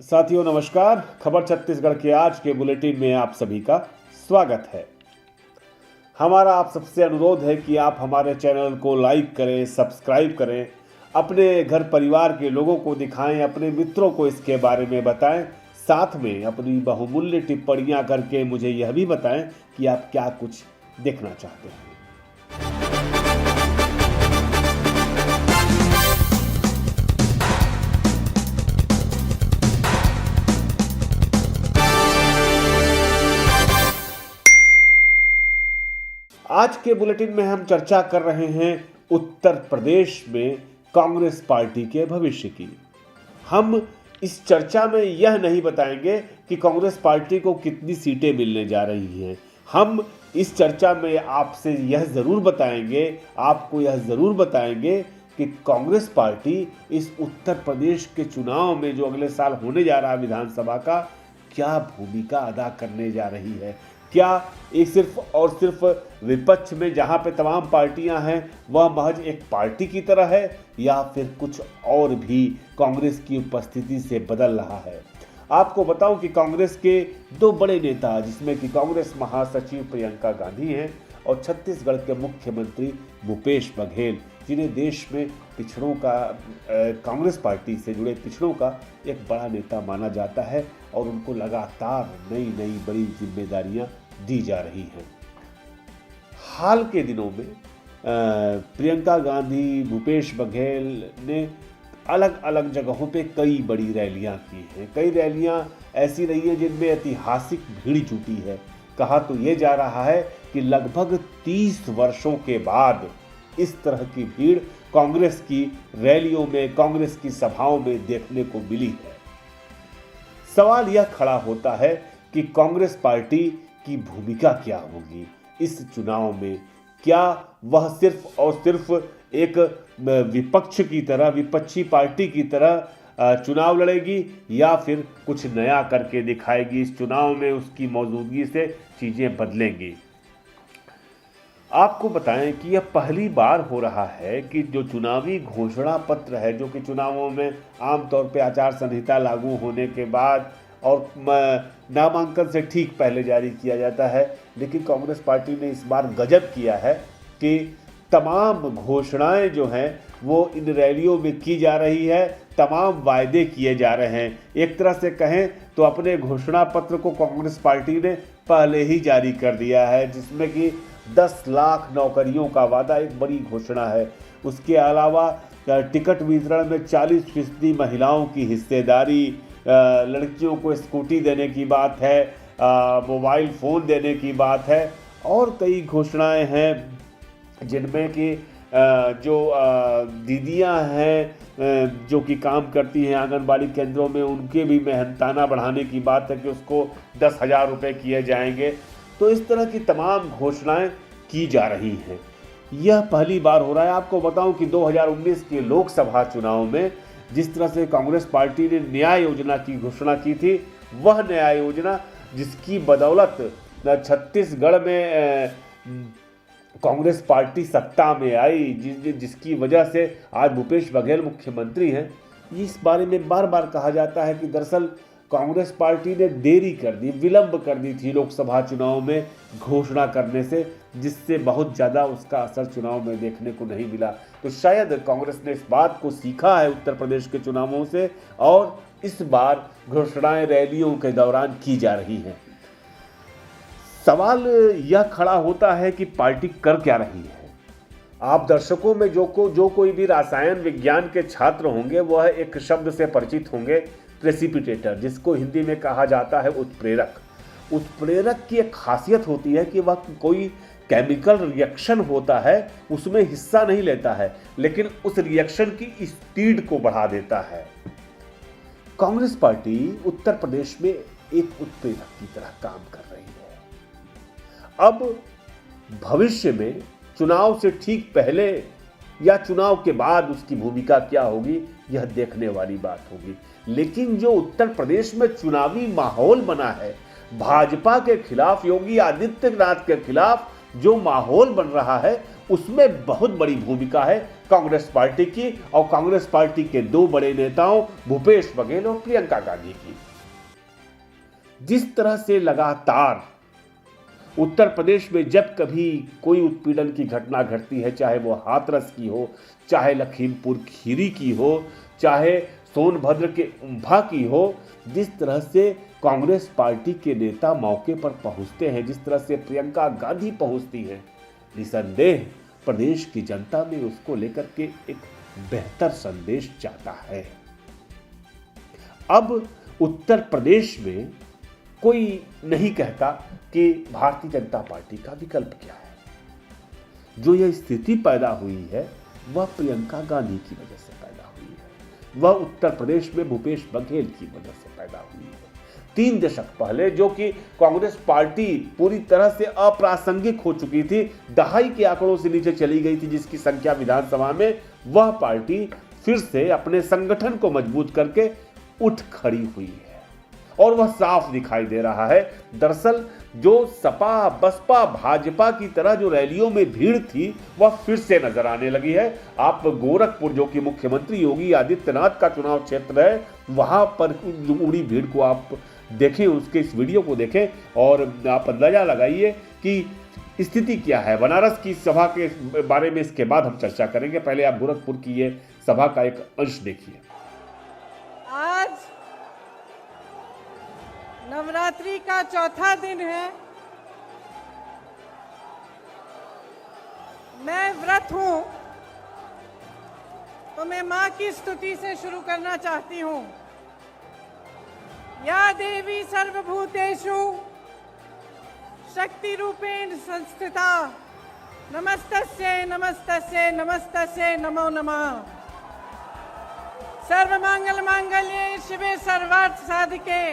साथियों नमस्कार। खबर छत्तीसगढ़ के आज के बुलेटिन में आप सभी का स्वागत है। हमारा आप सबसे अनुरोध है कि आप हमारे चैनल को लाइक करें, सब्सक्राइब करें, अपने घर परिवार के लोगों को दिखाएं, अपने मित्रों को इसके बारे में बताएं। साथ में अपनी बहुमूल्य टिप्पणियां करके मुझे यह भी बताएं कि आप क्या कुछ देखना चाहते हैं। आज के बुलेटिन में हम चर्चा कर रहे हैं उत्तर प्रदेश में कांग्रेस पार्टी के भविष्य की। हम इस चर्चा में यह नहीं बताएंगे कि कांग्रेस पार्टी को कितनी सीटें मिलने जा रही हैं। हम इस चर्चा में आपसे यह ज़रूर बताएंगे, आपको यह ज़रूर बताएंगे कि कांग्रेस पार्टी इस उत्तर प्रदेश के चुनाव में जो अगले साल होने जा रहा है विधानसभा का, क्या भूमिका अदा करने जा रही है। क्या एक सिर्फ और सिर्फ विपक्ष में जहां पे तमाम पार्टियां हैं वह महज एक पार्टी की तरह है, या फिर कुछ और भी कांग्रेस की उपस्थिति से बदल रहा है। आपको बताऊं कि कांग्रेस के दो बड़े नेता, जिसमें कि कांग्रेस महासचिव प्रियंका गांधी हैं और छत्तीसगढ़ के मुख्यमंत्री भूपेश बघेल, जिन्हें देश में पिछड़ों का कांग्रेस पार्टी से जुड़े पिछड़ों का एक बड़ा नेता माना जाता है और उनको लगातार नई नई बड़ी जिम्मेदारियां दी जा रही हैं। हाल के दिनों में प्रियंका गांधी, भूपेश बघेल ने अलग अलग जगहों पे कई बड़ी रैलियां की हैं। कई रैलियां ऐसी रही हैं जिनमें ऐतिहासिक भीड़ जुटी है। कहा तो ये जा रहा है कि लगभग 30 वर्षों के बाद इस तरह की भीड़ कांग्रेस की रैलियों में, कांग्रेस की सभाओं में देखने को मिली है। सवाल यह खड़ा होता है कि कांग्रेस पार्टी की भूमिका क्या होगी इस चुनाव में। क्या वह सिर्फ और सिर्फ एक विपक्ष की तरह, विपक्षी पार्टी की तरह चुनाव लड़ेगी, या फिर कुछ नया करके दिखाएगी इस चुनाव में, उसकी मौजूदगी से चीज़ें बदलेंगी। आपको बताएं कि यह पहली बार हो रहा है कि जो चुनावी घोषणा पत्र है, जो कि चुनावों में आमतौर पर आचार संहिता लागू होने के बाद और नामांकन से ठीक पहले जारी किया जाता है, लेकिन कांग्रेस पार्टी ने इस बार गजब किया है कि तमाम घोषणाएं जो हैं वो इन रैलियों में की जा रही है, तमाम वायदे किए जा रहे हैं। एक तरह से कहें तो अपने घोषणा पत्र को कांग्रेस पार्टी ने पहले ही जारी कर दिया है, जिसमें कि 10 लाख नौकरियों का वादा एक बड़ी घोषणा है। उसके अलावा टिकट वितरण में 40% महिलाओं की हिस्सेदारी, लड़कियों को स्कूटी देने की बात है, मोबाइल फ़ोन देने की बात है, और कई घोषणाएं हैं जिनमें कि जो दीदियां हैं जो कि काम करती हैं आंगनबाड़ी केंद्रों में, उनके भी मेहनताना बढ़ाने की बात है कि उसको 10,000 रुपये किए जाएंगे। तो इस तरह की तमाम घोषणाएं की जा रही हैं। यह पहली बार हो रहा है। आपको बताऊं कि 2019 के लोकसभा चुनाव में जिस तरह से कांग्रेस पार्टी ने न्याय योजना की घोषणा की थी, वह न्याय योजना जिसकी बदौलत छत्तीसगढ़ में कांग्रेस पार्टी सत्ता में आई, जिसकी वजह से आज भूपेश बघेल मुख्यमंत्री हैं, इस बारे में बार बार कहा जाता है कि दरअसल कांग्रेस पार्टी ने देरी कर दी, विलंब कर दी थी लोकसभा चुनाव में घोषणा करने से, जिससे बहुत ज़्यादा उसका असर चुनाव में देखने को नहीं मिला। तो शायद कांग्रेस ने इस बात को सीखा है उत्तर प्रदेश के चुनावों से, और इस बार घोषणाएं रैलियों के दौरान की जा रही हैं। सवाल यह खड़ा होता है कि पार्टी कर क्या रही है। आप दर्शकों में जो कोई भी रसायन विज्ञान के छात्र होंगे, वह एक शब्द से परिचित होंगे, प्रेसिपिटेटर, जिसको हिंदी में कहा जाता है उत्प्रेरक। उत्प्रेरक की एक खासियत होती है कि वह कोई केमिकल रिएक्शन होता है उसमें हिस्सा नहीं लेता है, लेकिन उस रिएक्शन की स्पीड को बढ़ा देता है। कांग्रेस पार्टी उत्तर प्रदेश में एक उत्प्रेरक की तरह काम कर रही है। अब भविष्य में चुनाव से ठीक पहले या चुनाव के बाद उसकी भूमिका क्या होगी, यह देखने वाली बात होगी। लेकिन जो उत्तर प्रदेश में चुनावी माहौल बना है, भाजपा के खिलाफ, योगी आदित्यनाथ के खिलाफ जो माहौल बन रहा है उसमें बहुत बड़ी भूमिका है कांग्रेस पार्टी की और कांग्रेस पार्टी के दो बड़े नेताओं भूपेश बघेल और प्रियंका गांधी की। जिस तरह से लगातार उत्तर प्रदेश में जब कभी कोई उत्पीड़न की घटना घटती है, चाहे वो हाथरस की हो, चाहे लखीमपुर खीरी की हो, चाहे सोनभद्र के उम्भा की हो, जिस तरह से कांग्रेस पार्टी के नेता मौके पर पहुंचते हैं, जिस तरह से प्रियंका गांधी पहुंचती हैं, निसंदेह प्रदेश की जनता में उसको लेकर के एक बेहतर संदेश जाता है। अब उत्तर प्रदेश में कोई नहीं कहता कि भारतीय जनता पार्टी का विकल्प क्या है। जो यह स्थिति पैदा हुई है वह प्रियंका गांधी की वजह से पैदा हुई है, वह उत्तर प्रदेश में भूपेश बघेल की वजह से पैदा हुई है। 3 दशक पहले जो कि कांग्रेस पार्टी पूरी तरह से अप्रासंगिक हो चुकी थी, दहाई के आंकड़ों से नीचे चली गई थी जिसकी संख्या विधानसभा में, वह पार्टी फिर से अपने संगठन को मजबूत करके उठ खड़ी हुई है और वह साफ दिखाई दे रहा है। दरअसल जो सपा बसपा भाजपा की तरह जो रैलियों में भीड़ थी वह फिर से नजर आने लगी है। आप गोरखपुर जो कि मुख्यमंत्री योगी आदित्यनाथ का चुनाव क्षेत्र है, वहां पर उड़ी भीड़ को आप देखें, उसके इस वीडियो को देखें और आप अंदाजा लगाइए कि स्थिति क्या है। बनारस की सभा के बारे में इसके बाद हम चर्चा करेंगे, पहले आप गोरखपुर की ये सभा का एक अंश देखिए। आज नवरात्रि का चौथा दिन है। मैं व्रत हूं तो मैं मां की स्तुति से शुरू करना चाहती हूं। या देवी सर्वभूतेषु शक्ति रूपेण संस्थिता नमस्तस्यै नमस्तस्यै नमस्तस्यै नमो नमः। सर्वमंगल मांगल्ये शिवे सर्वार्थ साधिके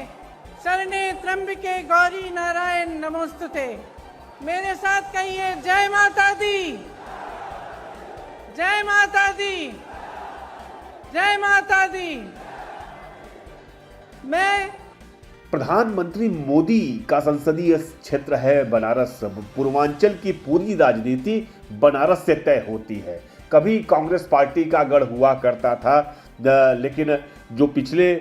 शरणे त्र्यंबके गौरी नारायण नमोस्तुते। मेरे साथ कहिए जय माता दी, जय माता दी, जय माता दी। मैं प्रधानमंत्री मोदी का संसदीय क्षेत्र है बनारस। पूर्वांचल की पूरी राजनीति बनारस से तय होती है। कभी कांग्रेस पार्टी का गढ़ हुआ करता था, लेकिन जो पिछले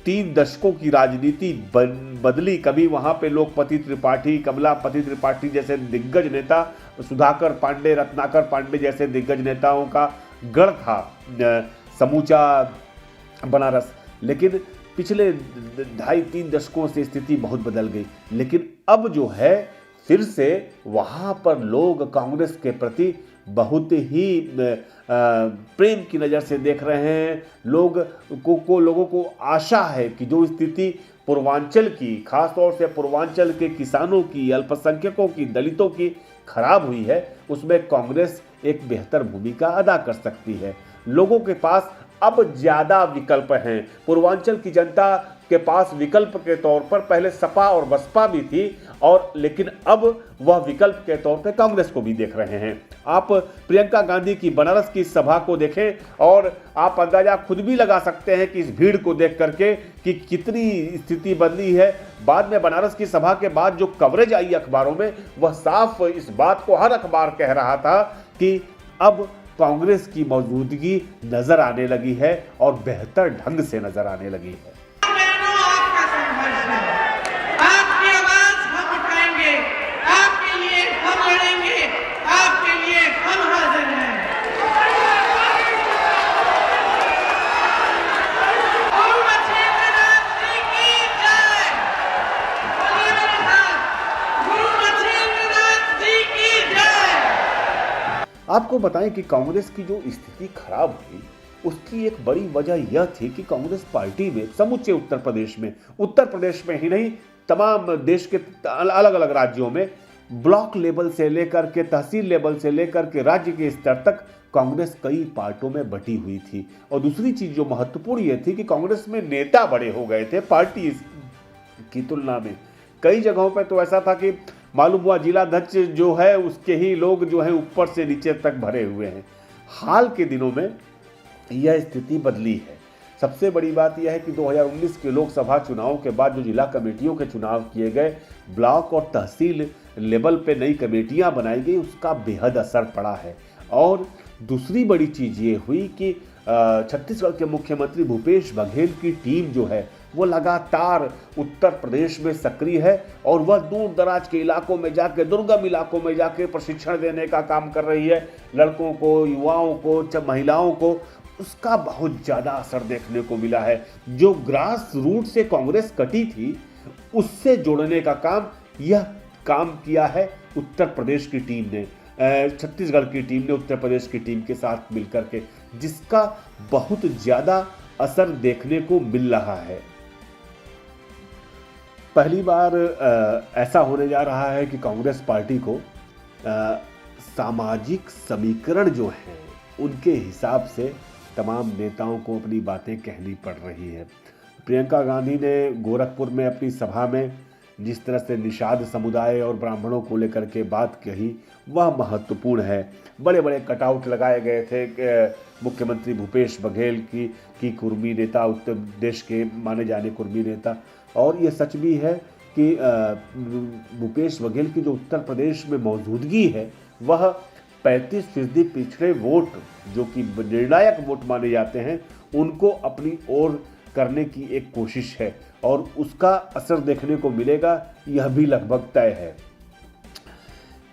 3 दशकों की राजनीति बदली, कभी वहां पे लोकपति त्रिपाठी, कमलापति त्रिपाठी जैसे दिग्गज नेता, सुधाकर पांडे, रत्नाकर पांडे जैसे दिग्गज नेताओं का गढ़ था समूचा बनारस। लेकिन पिछले 2.5-3 दशकों से स्थिति बहुत बदल गई। लेकिन अब जो है फिर से वहां पर लोग कांग्रेस के प्रति बहुत ही प्रेम की नज़र से देख रहे हैं। लोगों को आशा है कि जो स्थिति पूर्वांचल की, खासतौर से पूर्वांचल के किसानों की, अल्पसंख्यकों की, दलितों की खराब हुई है, उसमें कांग्रेस एक बेहतर भूमिका अदा कर सकती है। लोगों के पास अब ज़्यादा विकल्प हैं। पूर्वांचल की जनता के पास विकल्प के तौर पर पहले सपा और बसपा भी थी, और लेकिन अब वह विकल्प के तौर पर कांग्रेस को भी देख रहे हैं। आप प्रियंका गांधी की बनारस की सभा को देखें और आप अंदाजा खुद भी लगा सकते हैं कि इस भीड़ को देख करके कि कितनी स्थिति बदली है। बाद में बनारस की सभा के बाद जो कवरेज आई अखबारों में, वह साफ इस बात को हर अखबार कह रहा था कि अब कांग्रेस की मौजूदगी नजर आने लगी है और बेहतर ढंग से नजर आने लगी है। आपकी आवाज हम उठाएंगे, आपके लिए हम लड़ेंगे, आपके लिए हम हाजिर हैं। गुरु मछेंद्रनाथ जी की जय। बोलिए मेरे साथ, गुरु मछेंद्रनाथ जी की जय। आपको बताएं कि कांग्रेस की जो स्थिति खराब हुई उसकी एक बड़ी वजह यह थी कि कांग्रेस पार्टी में समूचे उत्तर प्रदेश में ही नहीं, तमाम देश के अलग अलग राज्यों में ब्लॉक लेवल से लेकर के तहसील लेवल से लेकर के राज्य के स्तर तक कांग्रेस कई पार्टों में बटी हुई थी। और दूसरी चीज जो महत्वपूर्ण यह थी कि कांग्रेस में नेता बड़े हो गए थे पार्टी की तुलना में। कई जगहों पर तो ऐसा था कि मालूम हुआ जिलाध्यक्ष जो है उसके ही लोग जो है ऊपर से नीचे तक भरे हुए हैं। हाल के दिनों में यह स्थिति बदली है। सबसे बड़ी बात यह है कि 2019 के लोकसभा चुनाव के बाद जो जिला कमेटियों के चुनाव किए गए, ब्लॉक और तहसील लेवल पे नई कमेटियां बनाई गई, उसका बेहद असर पड़ा है। और दूसरी बड़ी चीज़ ये हुई कि छत्तीसगढ़ के मुख्यमंत्री भूपेश बघेल की टीम जो है वो लगातार उत्तर प्रदेश में सक्रिय है और वह दूर दराज के इलाकों में जाके, दुर्गम इलाकों में जाके प्रशिक्षण देने का काम कर रही है, लड़कों को, युवाओं को, महिलाओं को। उसका बहुत ज़्यादा असर देखने को मिला है। जो ग्रास रूट से कांग्रेस कटी थी उससे जोड़ने का काम किया है उत्तर प्रदेश की टीम ने, छत्तीसगढ़ की टीम ने उत्तर प्रदेश की टीम के साथ मिलकर के, जिसका बहुत ज़्यादा असर देखने को मिल रहा है। पहली बार ऐसा होने जा रहा है कि कांग्रेस पार्टी को सामाजिक समीकरण जो है उनके हिसाब से तमाम नेताओं को अपनी बातें कहनी पड़ रही है। प्रियंका गांधी ने गोरखपुर में अपनी सभा में जिस तरह से निषाद समुदाय और ब्राह्मणों को लेकर के बात कही वह महत्वपूर्ण है। बड़े बड़े कटआउट लगाए गए थे मुख्यमंत्री भूपेश बघेल की कुर्मी नेता, उत्तर प्रदेश के माने जाने कुर्मी नेता। और ये सच भी है कि भूपेश बघेल की जो उत्तर प्रदेश में मौजूदगी है वह 35% पिछड़े वोट जो कि निर्णायक वोट माने जाते हैं उनको अपनी ओर करने की एक कोशिश है और उसका असर देखने को मिलेगा, यह भी लगभग तय है।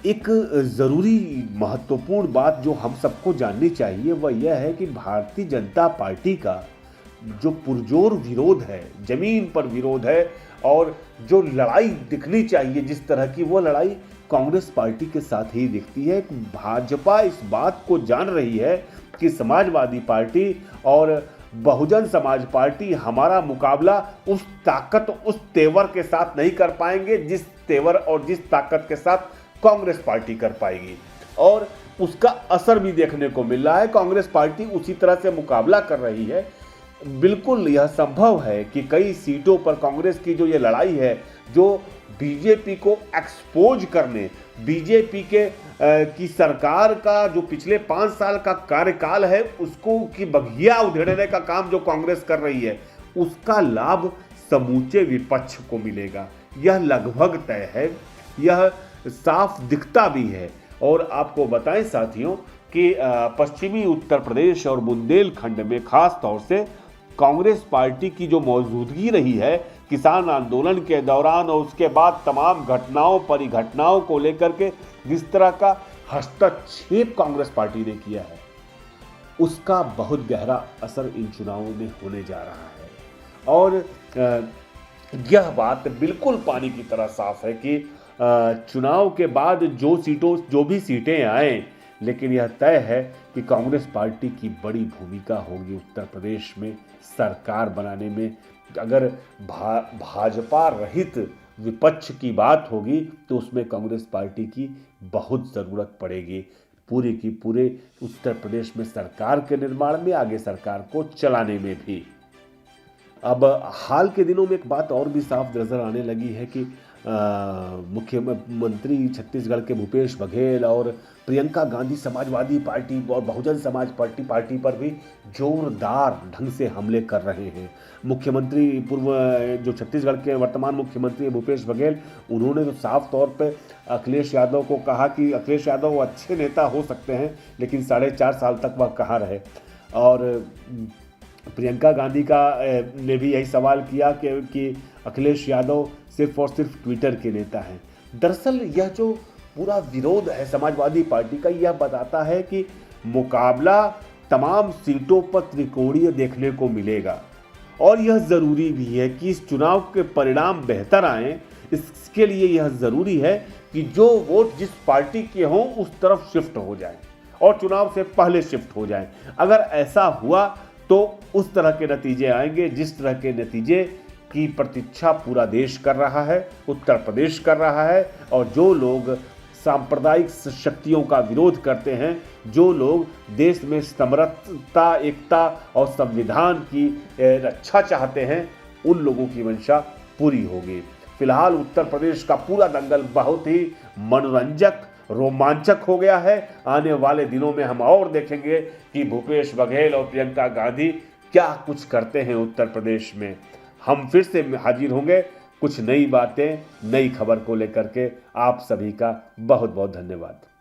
एक ज़रूरी महत्वपूर्ण बात जो हम सबको जाननी चाहिए वह यह है कि भारतीय जनता पार्टी का जो पुरजोर विरोध है, जमीन पर विरोध है और जो लड़ाई दिखनी चाहिए जिस तरह की, वो लड़ाई कांग्रेस पार्टी के साथ ही दिखती है। भाजपा इस बात को जान रही है कि समाजवादी पार्टी और बहुजन समाज पार्टी हमारा मुकाबला उस ताकत, उस तेवर के साथ नहीं कर पाएंगे जिस तेवर और जिस ताकत के साथ कांग्रेस पार्टी कर पाएगी। और उसका असर भी देखने को मिल रहा है। कांग्रेस पार्टी उसी तरह से मुकाबला कर रही है। बिल्कुल यह संभव है कि कई सीटों पर कांग्रेस की जो ये लड़ाई है, जो बीजेपी को एक्सपोज करने, बीजेपी की सरकार का जो पिछले 5 साल का कार्यकाल है उसको की बघिया उधेड़ने का काम जो कांग्रेस कर रही है, उसका लाभ समूचे विपक्ष को मिलेगा। यह लगभग तय है, यह साफ दिखता भी है। और आपको बताएं साथियों कि पश्चिमी उत्तर प्रदेश और बुंदेलखंड में खास तौर से कांग्रेस पार्टी की जो मौजूदगी रही है किसान आंदोलन के दौरान और उसके बाद तमाम घटनाओं, परिघटनाओं को लेकर के जिस तरह का हस्तक्षेप कांग्रेस पार्टी ने किया है, उसका बहुत गहरा असर इन चुनावों में होने जा रहा है। और यह बात बिल्कुल पानी की तरह साफ है कि चुनाव के बाद जो भी सीटें आए, लेकिन यह तय है कि कांग्रेस पार्टी की बड़ी भूमिका होगी उत्तर प्रदेश में सरकार बनाने में। अगर भाजपा रहित विपक्ष की बात होगी तो उसमें कांग्रेस पार्टी की बहुत ज़रूरत पड़ेगी, पूरे की पूरे उत्तर प्रदेश में सरकार के निर्माण में, आगे सरकार को चलाने में भी। अब हाल के दिनों में एक बात और भी साफ नजर आने लगी है कि मुख्यमंत्री छत्तीसगढ़ के भूपेश बघेल और प्रियंका गांधी समाजवादी पार्टी और बहुजन समाज पार्टी पर भी जोरदार ढंग से हमले कर रहे हैं। मुख्यमंत्री जो छत्तीसगढ़ के वर्तमान मुख्यमंत्री भूपेश बघेल, उन्होंने तो साफ तौर पे अखिलेश यादव को कहा कि अखिलेश यादव अच्छे नेता हो सकते हैं लेकिन 4.5 साल तक वह कहाँ रहे। और प्रियंका गांधी ने भी यही सवाल किया कि अखिलेश यादव सिर्फ और सिर्फ ट्विटर के नेता हैं। दरअसल यह जो पूरा विरोध है समाजवादी पार्टी का, यह बताता है कि मुकाबला तमाम सीटों पर त्रिकोणीय देखने को मिलेगा और यह ज़रूरी भी है कि इस चुनाव के परिणाम बेहतर आएँ। इसके लिए यह ज़रूरी है कि जो वोट जिस पार्टी के हों उस तरफ शिफ्ट हो जाए और चुनाव से पहले शिफ्ट हो जाए। अगर ऐसा हुआ तो उस तरह के नतीजे आएंगे जिस तरह के नतीजे की प्रतीक्षा पूरा देश कर रहा है, उत्तर प्रदेश कर रहा है। और जो लोग सांप्रदायिक शक्तियों का विरोध करते हैं, जो लोग देश में समरसता, एकता और संविधान की रक्षा चाहते हैं, उन लोगों की मंशा पूरी होगी। फिलहाल उत्तर प्रदेश का पूरा दंगल बहुत ही मनोरंजक, रोमांचक हो गया है। आने वाले दिनों में हम और देखेंगे कि भूपेश बघेल और प्रियंका गांधी क्या कुछ करते हैं उत्तर प्रदेश में। हम फिर से हाजिर होंगे कुछ नई बातें, नई खबर को लेकर के। आप सभी का बहुत बहुत धन्यवाद।